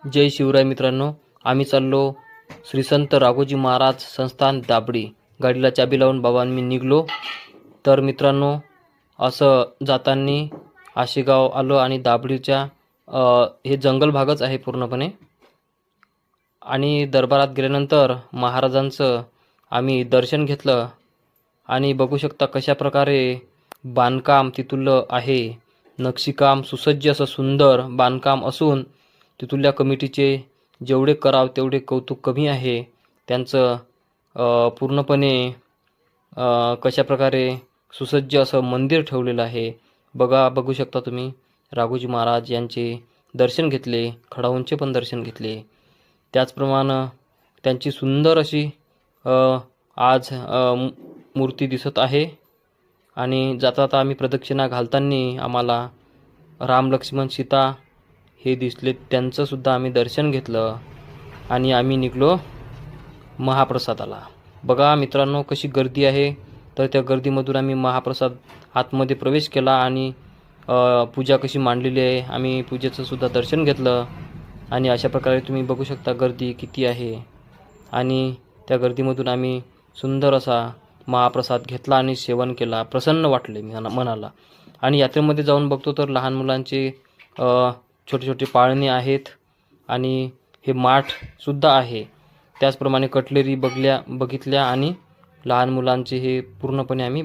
जय शिवराय मित्रांनो, आम्ही चाललो श्री संत राघोजी महाराज संस्थान दाबडी. गाडीला चाबी लावून बाबा मी निघलो. तर मित्रांनो, असं जाताना आशेगाव आलो आणि दाबडीच्या हे जंगल भागच आहे पूर्णपणे. आणि दरबारात गेल्यानंतर महाराजांचं आम्ही दर्शन घेतलं आणि बघू शकता कशा प्रकारे बांधकाम तिथलं आहे. नक्षीकाम सुसज्ज असं सुंदर बांधकाम असून तिथल्या कमिटीचे जेवढे कराव तेवढे कौतुक कमी आहे. त्यांचं पूर्णपणे कशा प्रकारे सुसज्ज असं मंदिर ठेवलेलं आहे. बघू शकता तुम्ही. राघोजी महाराज यांचे दर्शन घेतले, खडाऊंचे पण दर्शन घेतले. त्याचप्रमाणे त्यांची सुंदर अशी आज मूर्ती दिसत आहे. आणि जाता आम्ही प्रदक्षिणा घालताना आम्हाला राम लक्ष्मण सीता हे दिसले. त्यांचं सुद्धा आम्ही दर्शन घेतलं आणि आम्ही निघलो महाप्रसादाला. बघा मित्रांनो कशी गर्दी आहे. तर त्या गर्दीमधून आम्ही महाप्रसाद आतमध्ये प्रवेश केला आणि पूजा कशी मांडलेली आहे आम्ही पूजेचं सुद्धा दर्शन घेतलं. आणि अशा प्रकारे तुम्ही बघू शकता गर्दी किती आहे. आणि त्या गर्दीमधून आम्ही सुंदर असा महाप्रसाद घेतला आणि सेवन केला. प्रसन्न वाटले मनाला. आणि यात्रेमध्ये जाऊन बघतो तर लहान मुलांचे छोटे छोटे पाळणे आहेत आणि हे माठसुद्धा आहे. त्याचप्रमाणे कटलेरी बघितल्या आणि लहान मुलांचे हे पूर्णपणे आम्ही